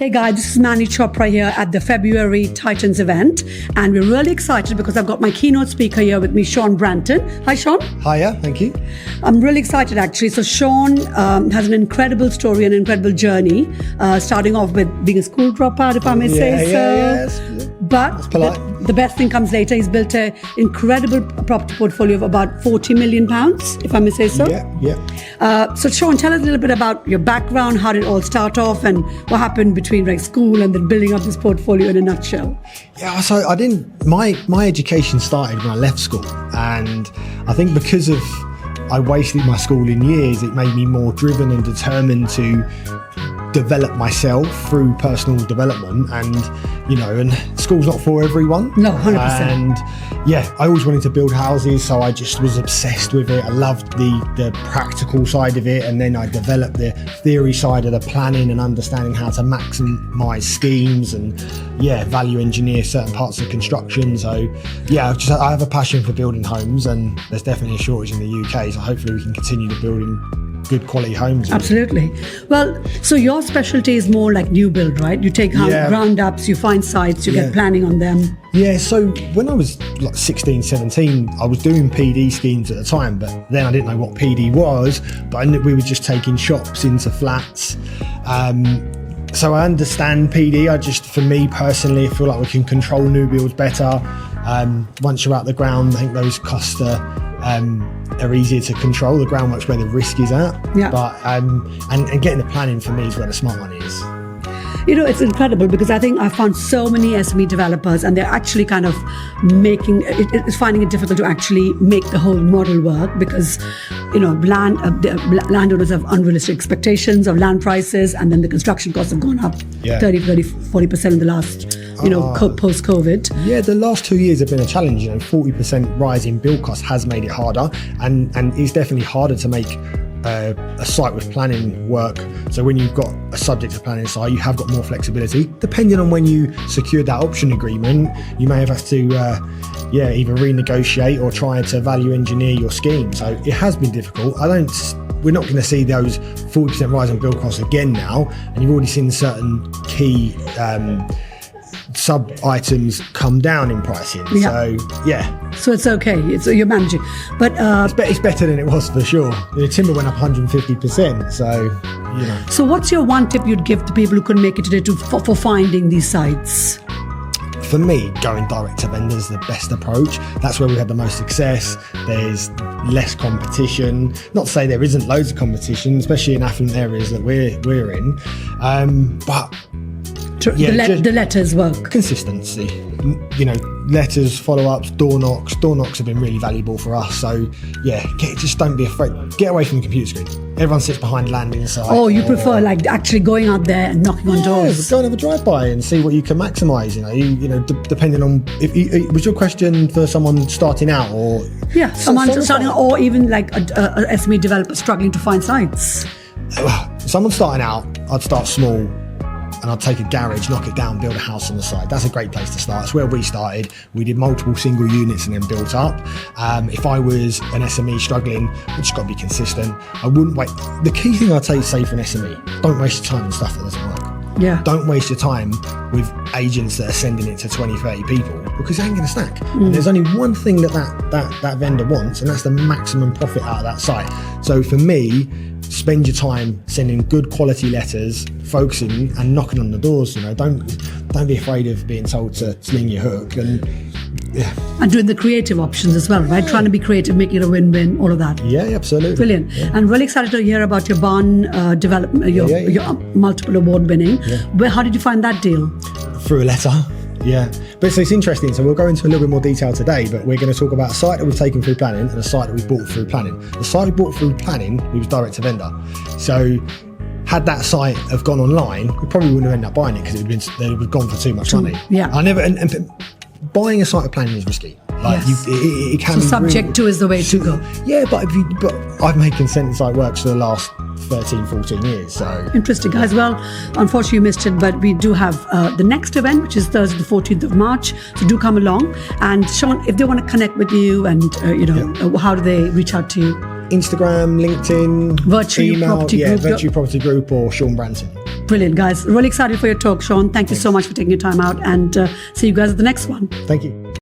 Hey guys, this is Manni Chopra here at the February Titans event, and we're really excited because I've got my keynote speaker here with me, Sean Branton. Hi, Sean. Hiya, thank you. I'm really excited actually. So Sean has an incredible story, an incredible journey, starting off with being a school dropout, if I may say so. Yes. But That's polite. the best thing comes later. He's built an incredible property portfolio of about £40 million, if I may say so. Yeah. So Sean, tell us a little bit about your background, how did it all start off, and what happened between like school and then building up this portfolio in a nutshell. Yeah, so I didn't, my education started when I left school, and I think because of I wasted my schooling years, it made me more driven and determined to develop myself through personal development, and school's not for everyone. No, 100%. And yeah, I always wanted to build houses, so I just was obsessed with it. I loved the practical side of it, and then I developed the theory side of the planning and understanding how to maximize schemes and value engineer certain parts of construction. So yeah, I have a passion for building homes, and there's definitely a shortage in the UK, so hopefully we can continue to building good quality homes. Absolutely. Well, so your specialty is more like new build, right? You take ground ups, you find sites, you get planning on them. Yeah, so when I was like 16, 17, I was doing PD schemes at the time, but then I didn't know what PD was, but we were just taking shops into flats. So I understand PD. For me personally, I feel like we can control new builds better. Once you're out the ground, I think those costs are easier to control. The groundwork's where the risk is at. Yeah. But and getting the planning for me is where the smart money is. You know, it's incredible because I think I found so many SME developers, and they're actually kind of finding it difficult to actually make the whole model work because, landowners have unrealistic expectations of land prices, and then the construction costs have gone up 30-40% in the last, post-COVID. Yeah, the last 2 years have been a challenge. 40% rise in build cost has made it harder, and it's definitely harder to make a site with planning work. So when you've got a subject to planning site, you have got more flexibility. Depending on when you secured that option agreement, you may have had to either renegotiate or try to value engineer your scheme. So it has been difficult. We're not going to see those 40% rise in build costs again now, and you've already seen certain key sub items come down in pricing. So it's okay, you're managing, but it's better than it was for sure. The timber went up 150%, so what's your one tip you'd give to people who couldn't make it today for finding these sites? For me, going direct to vendors is the best approach. That's where we had the most success. There's less competition. Not to say there isn't loads of competition, especially in affluent areas that we're in, but the letters work. Consistency, letters, follow-ups, door knocks. Door knocks have been really valuable for us. So just don't be afraid. Get away from the computer screen. Everyone sits behind landing site. Oh, you prefer like actually going out there and knocking on doors? Go and have a drive-by and see what you can maximise. Depending on was your question for someone starting out or someone starting out, or even like a SME developer struggling to find sites. Someone starting out, I'd start small. And I'd take a garage, knock it down, build a house on the side. That's a great place to start. It's where we started. We did multiple single units and then built up. If I was an SME struggling, we just got to be consistent. I wouldn't wait. The key thing I'd say for an SME, don't waste your time on stuff that doesn't work. Yeah. Don't waste your time with agents that are sending it to 20, 30 people because they ain't going to stack. And there's only one thing that vendor wants, and that's the maximum profit out of that site. So for me, spend your time sending good quality letters, focusing and knocking on the doors. Don't be afraid of being told to sling your hook, and doing the creative options as well, right? Trying to be creative, making it a win-win, all of that. Yeah, absolutely. Brilliant. Yeah. And really excited to hear about your barn development, your multiple award winning. Yeah. How did you find that deal? Through a letter. Yeah, but it's interesting. So we'll go into a little bit more detail today, but we're going to talk about a site that we've taken through planning and a site that we bought through planning. The site we bought through planning, we was direct to vendor. So had that site have gone online, we probably wouldn't have ended up buying it because it would have gone for too much money. Yeah. And buying a site of planning is risky. Like it can be subject really, to is the way to go. Yeah, but I've made consent site works for the last 13, 14 years. So interesting, guys. Well, unfortunately you missed it, but we do have the next event, which is Thursday the 14th of March. So do come along. And Sean, if they want to connect with you and how do they reach out to you? Instagram, LinkedIn, Virtue email, Property Group. Virtue Property Group or Sean Branton. Brilliant, guys. Really excited for your talk, Sean. Thank you so much for taking your time out, and see you guys at the next one. Thank you.